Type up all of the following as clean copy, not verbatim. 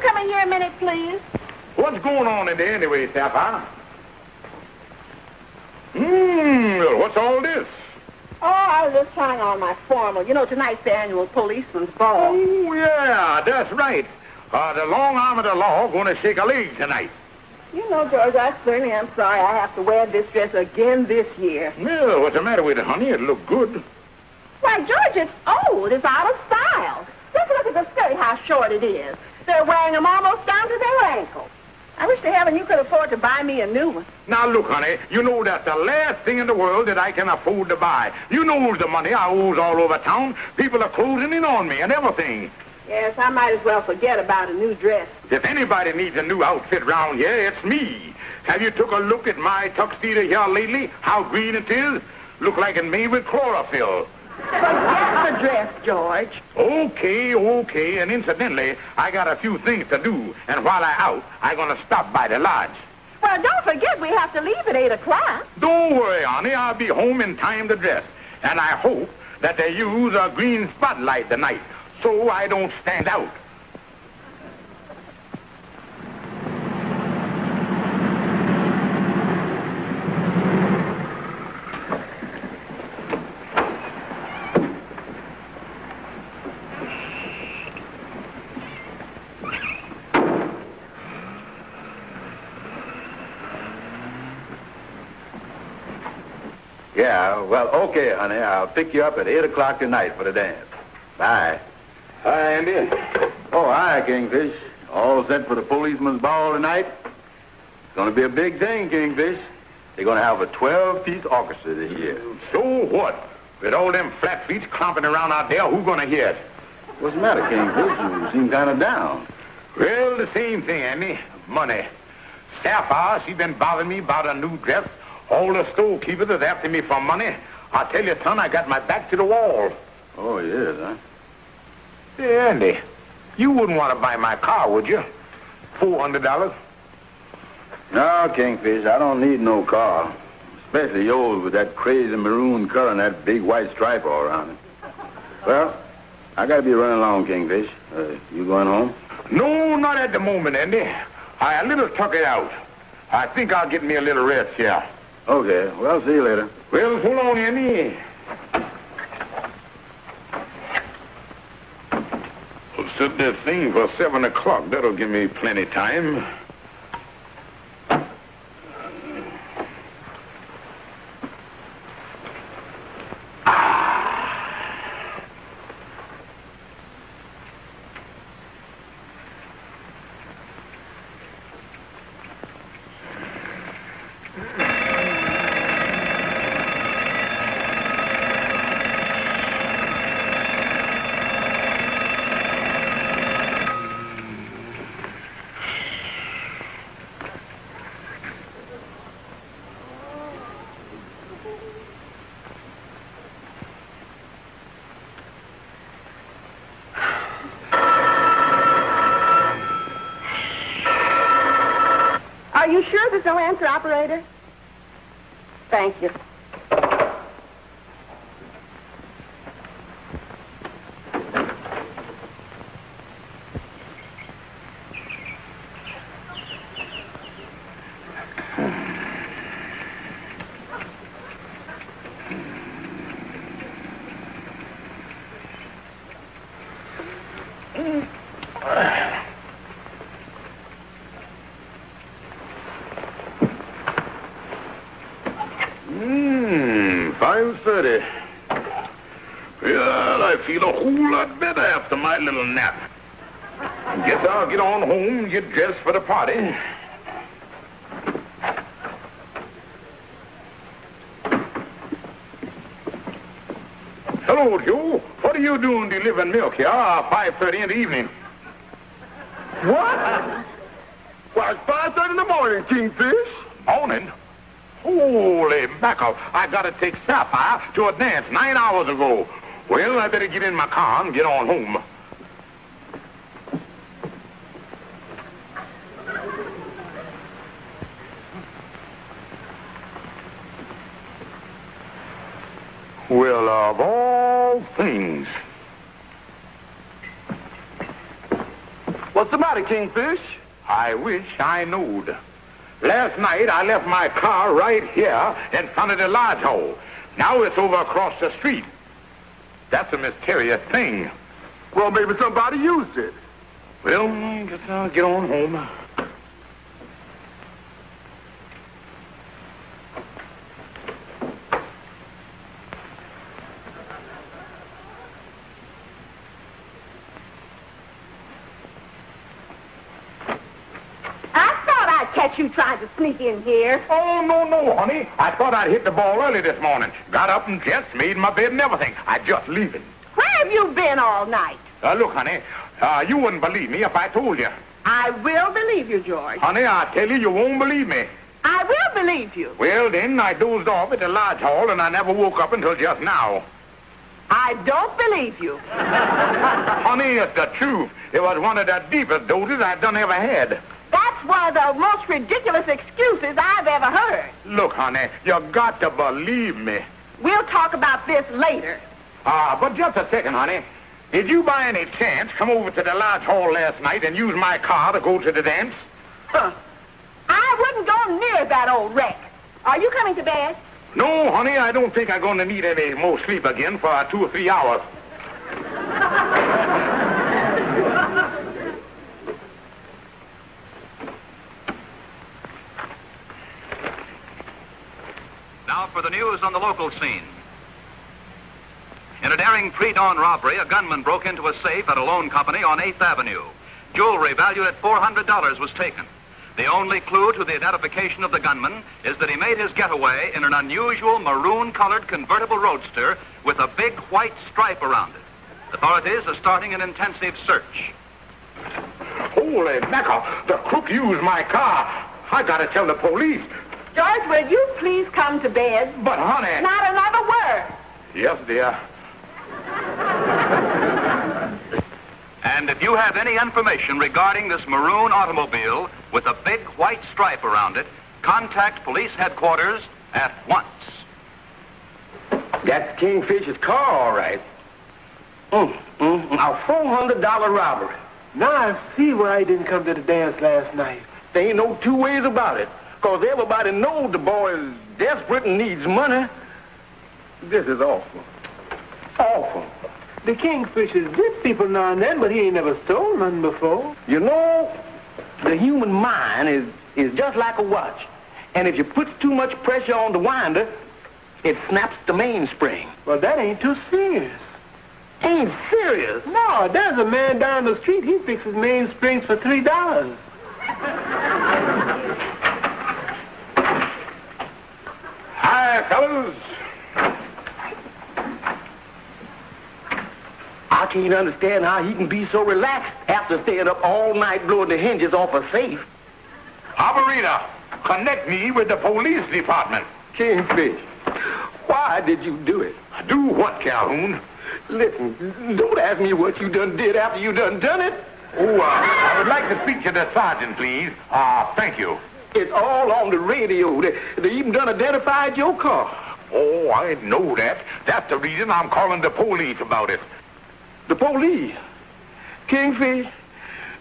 come in here a minute, please? What's going on in there anyway, Sapphire? What's all this? Oh, I was just trying on my formal. You know, tonight's the annual policeman's ball. Oh, yeah, that's right. The long arm of the law going to shake a leg tonight. You know, George, I certainly am sorry I have to wear this dress again this year. Well, what's the matter with it, honey? It looked good. Why, George, it's old. It's out of style. Just look at the skirt, how short it is. They're wearing them almost down to their ankles. I wish to heaven you could afford to buy me a new one. Now, look, honey, you know that's the last thing in the world that I can afford to buy. You know the money I owes all over town. People are closing in on me and everything. Yes, I might as well forget about a new dress. If anybody needs a new outfit round here, it's me. Have you took a look at my tuxedo here lately? How green it is? Look like it made with chlorophyll. Forget the dress, George. Okay. And incidentally, I got a few things to do. And while I'm out, I'm going to stop by the lodge. Well, don't forget we have to leave at 8 o'clock. Don't worry, honey. I'll be home in time to dress. And I hope that they use a green spotlight tonight so I don't stand out. Yeah, well, okay, honey. I'll pick you up at 8 o'clock tonight for the dance. Bye. Hi, Andy. Oh, hi, Kingfish. All set for the policeman's ball tonight? It's going to be a big thing, Kingfish. They're going to have a 12-piece orchestra this year. So what? With all them flat feet clomping around out there, who's going to hear it? What's the matter, Kingfish? You seem kind of down. Well, the same thing, Andy. Money. Sapphire, she been bothering me about a new dress. All the storekeepers is after me for money. I tell you, son, I got my back to the wall. Oh, yes, huh? Hey, Andy, you wouldn't want to buy my car, would you? $400? No, Kingfish, I don't need no car. Especially yours with that crazy maroon color and that big white stripe all around it. Well, I got to be running along, Kingfish. You going home? No, not at the moment, Andy. I a little tuck it out. I think I'll get me a little rest here. Okay, well, see you later. Well, so long, Andy. We'll set this thing for 7 o'clock. That'll give me plenty of time. Are you sure there's no answer, operator? Thank you. $5:30. Well, I feel a whole lot better after my little nap. Guess I'll get on home and get dressed for the party. Hello, Joe. What are you doing delivering milk here? 5:30 in the evening. What? Well, it's 5:30 in the morning, Kingfish. Morning? Holy mackerel. I got to take Sapphire to a dance 9 hours ago. Well, I better get in my car and get on home. Well, of all things. What's the matter, Kingfish? I wish I knowed. Last night, I left my car right here in front of the lodge hole. Now it's over across the street. That's a mysterious thing. Well, maybe somebody used it. Well, I guess I'll get on home. Catch you trying to sneak in here. Oh, no, honey. I thought I'd hit the ball early this morning. Got up and just made my bed and everything. I just leaving. Where have you been all night? Look, honey, you wouldn't believe me if I told you. I will believe you, George. Honey, I tell you, you won't believe me. I will believe you. Well, then, I dozed off at the lodge hall, and I never woke up until just now. I don't believe you. Honey, it's the truth. It was one of the deepest dozes I've done ever had. That's one of the most ridiculous excuses I've ever heard. Look, honey, you got to believe me. We'll talk about this later. But just a second, honey. Did you by any chance come over to the lodge hall last night and use my car to go to the dance? Huh. I wouldn't go near that old wreck. Are you coming to bed? No, honey, I don't think I'm going to need any more sleep again for 2 or 3 hours. Now for the news on the local scene. In a daring pre-dawn robbery, a gunman broke into a safe at a loan company on 8th Avenue. Jewelry valued at $400 was taken. The only clue to the identification of the gunman is that he made his getaway in an unusual maroon-colored convertible roadster with a big white stripe around it. Authorities are starting an intensive search. Holy mackerel, the crook used my car. I got to tell the police. George, will you please come to bed? But, honey... Not another word. Yes, dear. And if you have any information regarding this maroon automobile with a big white stripe around it, contact police headquarters at once. That's Kingfish's car, all right. A $400 robbery. Now I see why he didn't come to the dance last night. There ain't no two ways about it. Because everybody knows the boy is desperate and needs money. This is awful. Awful. The Kingfishers did people now and then, but he ain't never stole none before. You know, the human mind is just like a watch. And if you put too much pressure on the winder, it snaps the mainspring. Well, that ain't too serious. Ain't serious? No, there's a man down the street. He fixes mainsprings for $3. Hi, fellas. I can't understand how he can be so relaxed after staying up all night blowing the hinges off a safe. Operator, connect me with the police department. Kingfish, why did you do it? Do what, Calhoun? Listen, don't ask me what you done did after you done it. Oh, I would like to speak to the sergeant, please. Thank you. It's all on the radio. They even done identified your car. Oh, I know that. That's the reason I'm calling the police about it. The police? Kingfish,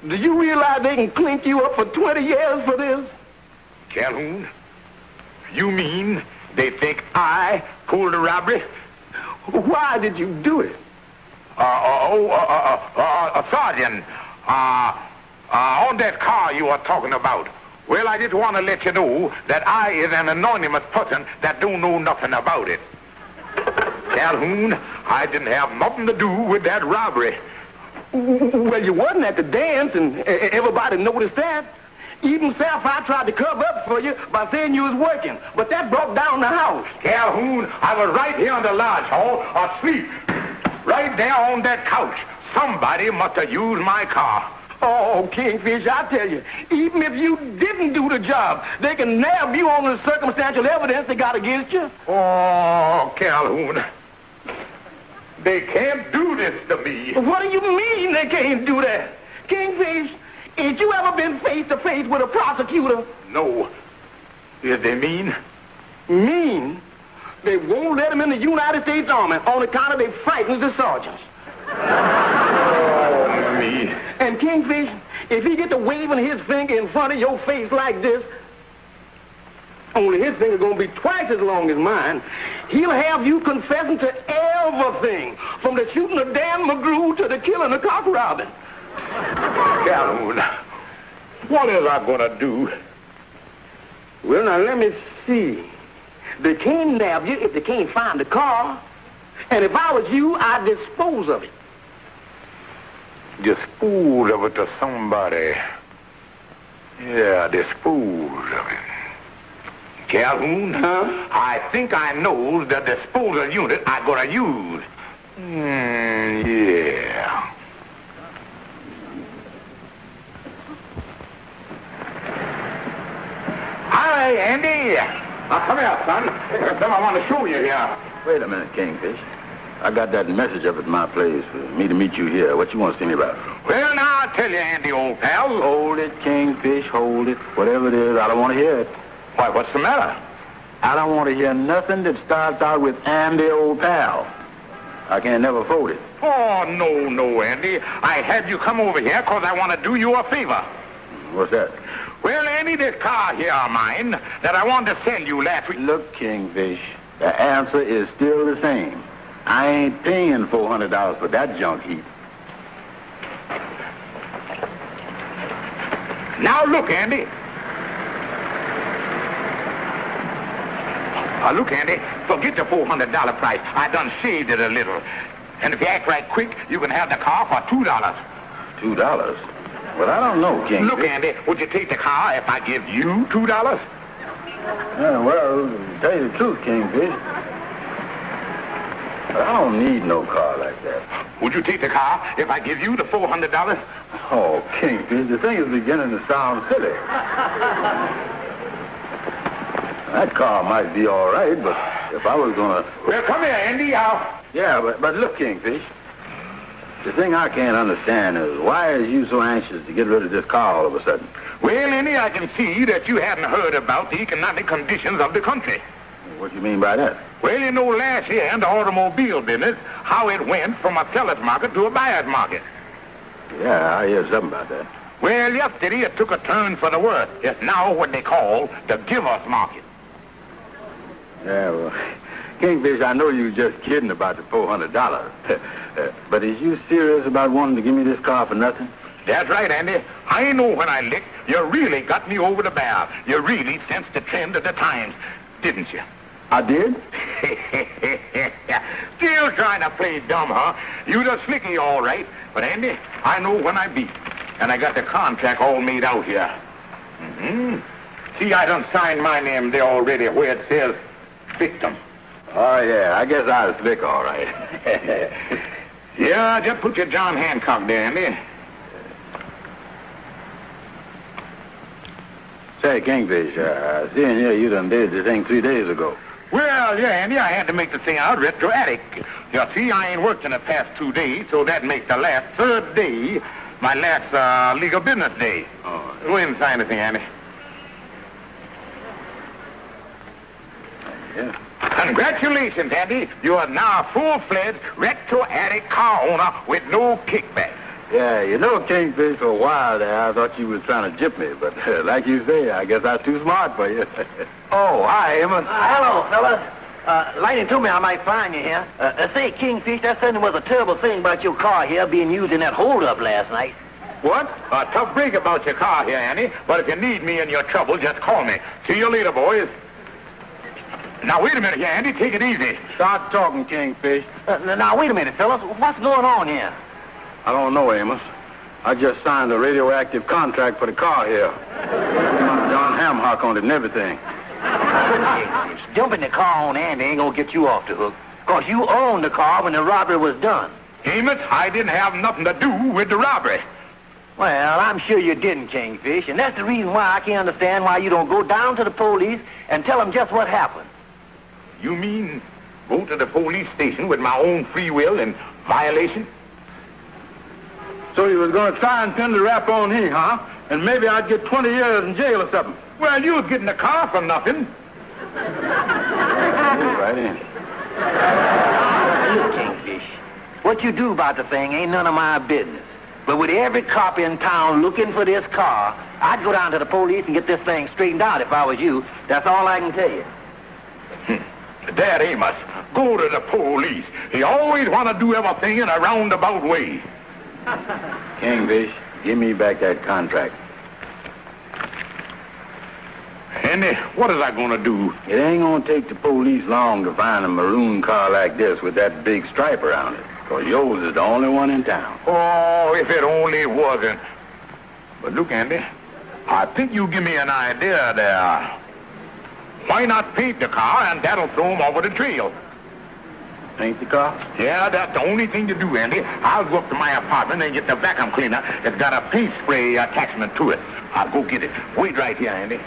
do you realize they can clink you up for 20 years for this? Calhoun, you mean they think I pulled the robbery? Why did you do it? Sergeant, on that car you are talking about, well, I just want to let you know that I is an anonymous person that don't know nothing about it. Calhoun, I didn't have nothing to do with that robbery. Well, you wasn't at the dance, and everybody noticed that. Even Sapphire tried to cover up for you by saying you was working, but that broke down the house. Calhoun, I was right here in the lodge hall, asleep. Right there on that couch. Somebody must have used my car. Oh, Kingfish, I tell you, even if you didn't do the job, they can nab you on the circumstantial evidence they got against you. Oh, Calhoun. They can't do this to me. What do you mean they can't do that? Kingfish, ain't you ever been face to face with a prosecutor? No. Is they mean? Mean? They won't let them in the United States Army on account of they frightens the sergeants. Oh, me. And Kingfish, if he get to waving his finger in front of your face like this, only his finger gonna be twice as long as mine, he'll have you confessing to everything, from the shooting of Dan McGrew to the killing of Cock Robin. Calhoun, what is I gonna do? Well, now, let me see. They can't nab you if they can't find the car. And if I was you, I'd dispose of it. Dispose of it to somebody. Yeah, dispose of it. Calhoun, Huh? I think I know the disposal unit I'm gonna use. Yeah. Hi, Andy. Come here, son. There's something I want to show you here. Wait a minute, Kingfish. I got that message up at my place for me to meet you here. What you want to see me about? Well, now, I'll tell you, Andy, old pal. Hold it, Kingfish, hold it. Whatever it is, I don't want to hear it. Why, what's the matter? I don't want to hear nothing that starts out with Andy, old pal. I can't never afford it. Oh, no, Andy. I had you come over here because I want to do you a favor. What's that? Well, Andy, this car here of mine that I wanted to sell you last week. Look, Kingfish, the answer is still the same. I ain't paying $400 for that junk heap. Now, look, Andy. Look, Andy, forget the $400 price. I done shaved it a little. And if you act right quick, you can have the car for $2. $2? Well, I don't know, Kingfish. Look, Andy, would you take the car if I give you $2? Yeah, well, to tell you the truth, Kingfish, I don't need no car like that. Would you take the car if I give you the $400? Oh, Kingfish, the thing is beginning to sound silly. That car might be all right, but if I was gonna... Well, come here, Andy. Yeah, but look, Kingfish, the thing I can't understand is why is you so anxious to get rid of this car all of a sudden? Well, Andy, I can see that you hadn't heard about the economic conditions of the country. What do you mean by that? Well, you know, last year in the automobile business, how it went from a seller's market to a buyer's market. Yeah, I hear something about that. Well, yesterday it took a turn for the worse. It's now what they call the giver's market. Yeah, well, Kingfish, I know you just kidding about the $400. But is you serious about wanting to give me this car for nothing? That's right, Andy. I know when I licked, you really got me over the barrel. You really sensed the trend of the times, didn't you? I did? Still trying to play dumb, huh? You the slicky, all right. But, Andy, I know when I beat. And I got the contract all made out here. Mm-hmm. See, I done signed my name there already where it says victim. Oh, yeah, I guess I was slick, all right. Yeah, just put your John Hancock there, Andy. Say, Kingfish, seeing here you done did this thing 3 days ago. Well, yeah, Andy, I had to make the thing out retroactive. You see, I ain't worked in the past 2 days, so that makes the last third day my last legal business day. Oh. Go ahead and sign the thing, Andy. Yeah. Congratulations, Andy. You are now a full-fledged retroactive car owner with no kickback. Yeah, you know, Kingfish, for a while there, I thought you was trying to jip me, but like you say, I guess I'm too smart for you. Oh, hi, Amos'n. Hello, fellas. Lightning told me I might find you here. Say, Kingfish, that certainly was a terrible thing about your car here being used in that hold-up last night. What? A tough break about your car here, Andy. But if you need me in your trouble, just call me. See you later, boys. Now, wait a minute here, Andy. Take it easy. Start talking, Kingfish. Now, wait a minute, fellas. What's going on here? I don't know, Amos. I just signed a radioactive contract for the car here. John Hamhock on it and everything. Jumping the car on Andy ain't gonna get you off the hook. Because you owned the car when the robbery was done. Amos, I didn't have nothing to do with the robbery. Well, I'm sure you didn't, Kingfish. And that's the reason why I can't understand why you don't go down to the police and tell them just what happened. You mean go to the police station with my own free will in violation? So you was going to try and pin the rap on me, huh? And maybe I'd get 20 years in jail or something. Well, you was getting the car for nothing. Right in. Look, Kingfish, what you do about the thing ain't none of my business. But with every cop in town looking for this car, I'd go down to the police and get this thing straightened out if I was you. That's all I can tell you. Dad Amos, go to the police. He always want to do everything in a roundabout way. Kingfish, give me back that contract. Andy, what is I going to do? It ain't gonna take the police long to find a maroon car like this with that big stripe around it. Because yours is the only one in town. Oh, if it only wasn't. But look, Andy, I think you give me an idea there. Why not paint the car, and that'll throw him over the trail? Paint the car? Yeah, that's the only thing to do, Andy. I'll go up to my apartment and get the vacuum cleaner. It's got a paint spray attachment to it. I'll go get it. Wait right here, Andy.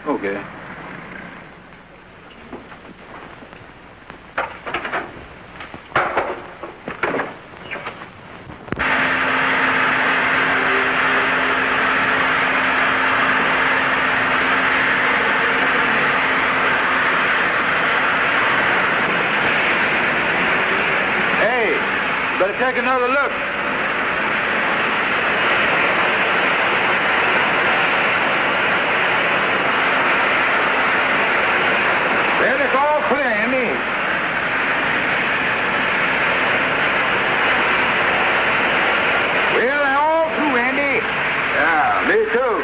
Okay. Better take another look. Well, it's all clear, Andy. Well, they're all through, Andy. Yeah, me too.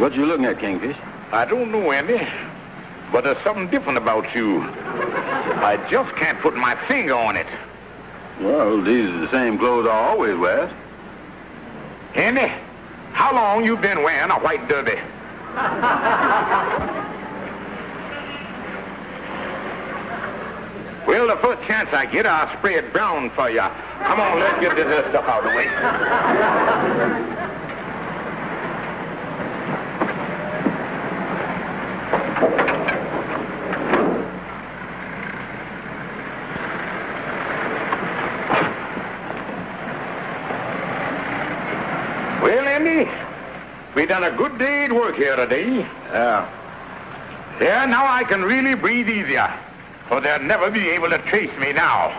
What you looking at, Kingfish? I don't know, Andy, but there's something different about you. I just can't put my finger on it. Well, these are the same clothes I always wear. Andy, how long you been wearing a white derby? Well, the first chance I get, I'll spray it brown for you. Come on, let's get this stuff out of the way. Well, Andy, we done a good day's work here today. Yeah. Yeah, now I can really breathe easier, for they'll never be able to trace me now.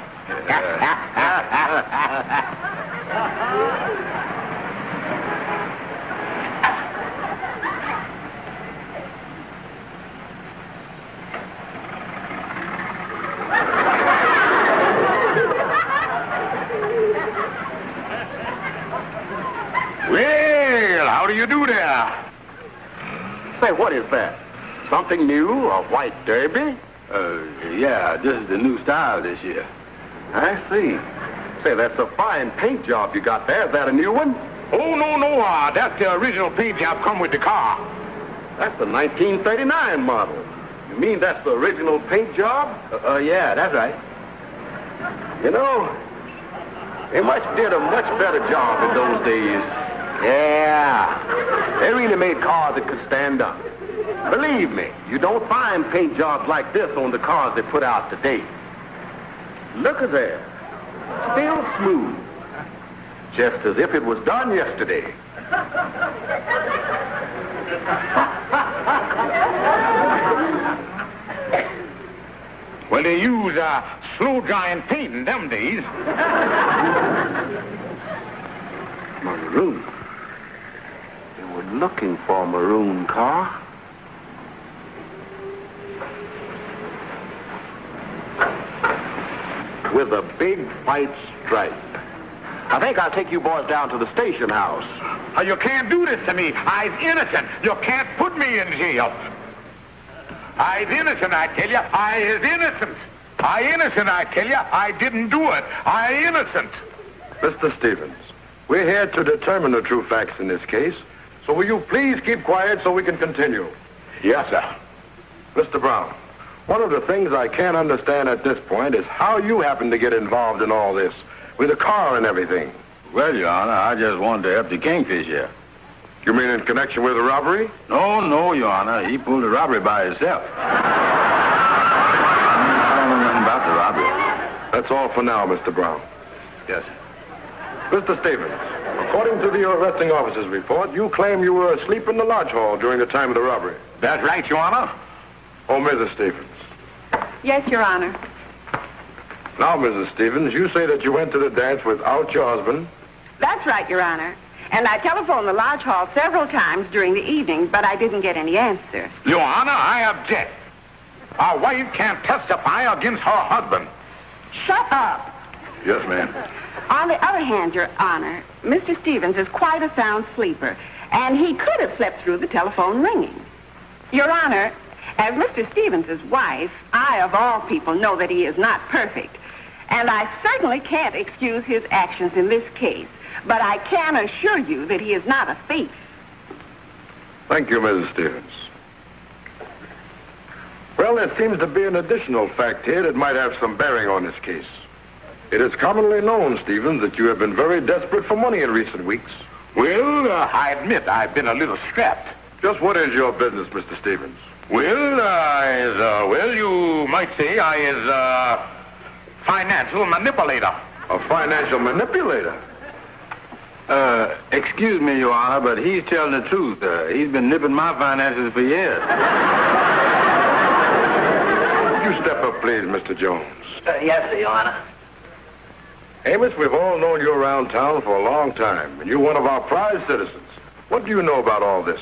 Well, how do you do there? Say, what is that? Something new? A white derby? Yeah, this is the new style this year. I see. Say, that's a fine paint job you got there. Is that a new one? Oh, no. That's the original paint job come with the car. That's the 1939 model. You mean that's the original paint job? Yeah, that's right. You know, they did a much better job in those days. Yeah. They really made cars that could stand up. Believe me, you don't find paint jobs like this on the cars they put out today. Look at there. Still smooth. Just as if it was done yesterday. Well, they use slow-drying paint in them days. Maroon. They were looking for a maroon car. With a big white stripe. I think I'll take you boys down to the station house. You can't do this to me. I's innocent. You can't put me in jail. I's innocent, I tell you. I is innocent. I innocent, I tell you. I didn't do it. I innocent. Mr. Stevens, we're here to determine the true facts in this case. So will you please keep quiet so we can continue? Yes, sir. Mr. Brown, one of the things I can't understand at this point is how you happen to get involved in all this, with the car and everything. Well, Your Honor, I just wanted to help the Kingfish here. You mean in connection with the robbery? No, Your Honor. He pulled the robbery by himself. I don't know nothing about the robbery. That's all for now, Mr. Brown. Yes, sir. Mr. Stevens, According to the arresting officer's report, you claim you were asleep in the lodge hall during the time of the robbery. That's right, Your Honor. Oh, Mrs. Stevens. Yes, Your Honor. Now, Mrs. Stevens, you say that you went to the dance without your husband? That's right, Your Honor. And I telephoned the lodge hall several times during the evening, but I didn't get any answer. Your Honor, I object. Our wife can't testify against her husband. Shut up. Yes, ma'am. On the other hand, Your Honor, Mr. Stevens is quite a sound sleeper, and he could have slept through the telephone ringing. Your Honor, as Mr. Stevens' wife, I, of all people, know that he is not perfect, and I certainly can't excuse his actions in this case. But I can assure you that he is not a thief. Thank you, Mrs. Stevens. Well, there seems to be an additional fact here that might have some bearing on this case. It is commonly known, Stevens, that you have been very desperate for money in recent weeks. Well, I admit I've been a little strapped. Just what is your business, Mr. Stevens? Well, you might say I is a financial manipulator. A financial manipulator? Excuse me, Your Honor, but he's telling the truth. He's been nipping my finances for years. Would you step up, please, Mr. Jones? Yes, sir, Your Honor. Amos, we've all known you around town for a long time, and you're one of our prized citizens. What do you know about all this?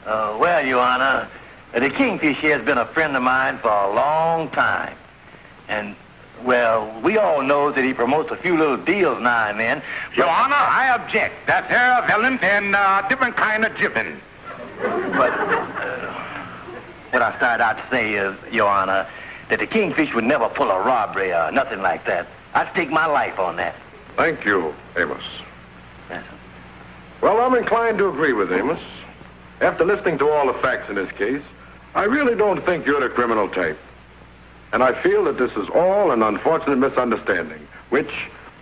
Well, Your Honor, the Kingfish here has been a friend of mine for a long time. And, well, we all know that he promotes a few little deals now and then. Your Honor, I object. That's irrelevant and different kind of jibbing. But what I started out to say is, Your Honor, that the Kingfish would never pull a robbery or nothing like that. I'd stake my life on that. Thank you, Amos. Yes, sir. Well, I'm inclined to agree with Amos. After listening to all the facts in this case, I really don't think you're the criminal type. And I feel that this is all an unfortunate misunderstanding, which...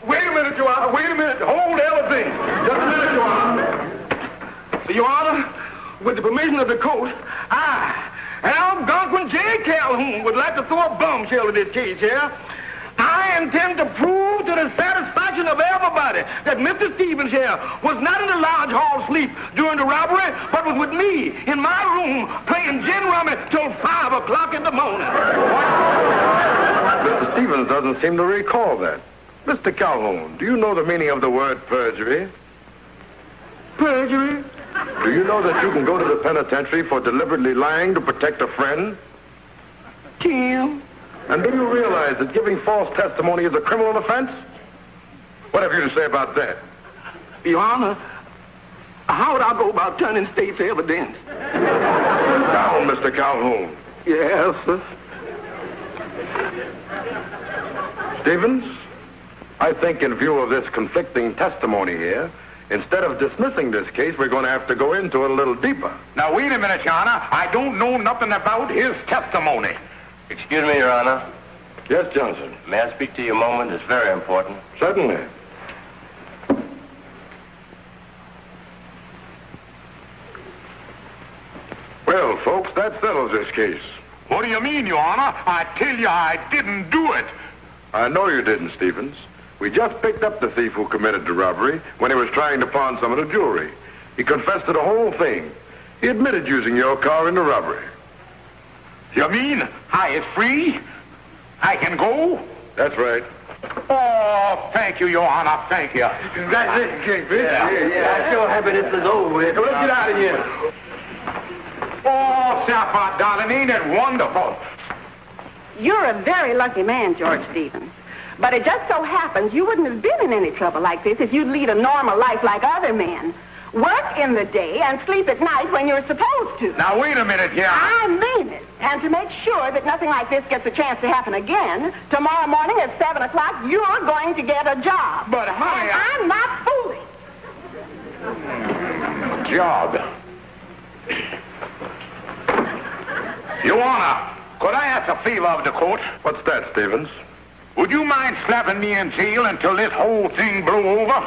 Wait a minute, Your Honor. Wait a minute. Hold everything. Just a minute, Your Honor. Your Honor, with the permission of the court, I, Algonquin J. Calhoun, would like to throw a bombshell in this case here. I intend to prove to the satisfaction of everybody that Mr. Stevens here was not in the lodge hall sleep during the robbery, but was with me in my room playing gin rummy till 5 o'clock in the morning. Mr. Stevens doesn't seem to recall that. Mr. Calhoun, do you know the meaning of the word perjury? Perjury? Do you know that you can go to the penitentiary for deliberately lying to protect a friend? Tim? And do you realize that giving false testimony is a criminal offense? What have you to say about that? Your Honor, how would I go about turning state's evidence? Down, Mr. Calhoun. Yes, sir. Stevens, I think in view of this conflicting testimony here, instead of dismissing this case, we're going to have to go into it a little deeper. Now, wait a minute, Your Honor. I don't know nothing about his testimony. Excuse me, Your Honor. Yes, Johnson. May I speak to you a moment? It's very important. Certainly. Well, folks, that settles this case. What do you mean, Your Honor? I tell you, I didn't do it. I know you didn't, Stevens. We just picked up the thief who committed the robbery when he was trying to pawn some of the jewelry. He confessed to the whole thing. He admitted using your car in the robbery. You mean I is free? I can go? That's right. Oh, thank you, Your Honor. Thank you. Congratulations, Kingfish. Yeah. I'm so happy this is over with. Let's get out of here. Oh, Sapphire, darling, ain't it wonderful? You're a very lucky man, George Stevens. But it just so happens you wouldn't have been in any trouble like this if you'd lead a normal life like other men. Work in the day and sleep at night when you're supposed to. Now, wait a minute here. I mean it. And to make sure that nothing like this gets a chance to happen again, tomorrow morning at 7 o'clock, you're going to get a job. But, honey, and I'm not fooling. Job. Your Honor, could I ask a favor of the court? What's that, Stevens? Would you mind slapping me in jail until this whole thing blew over?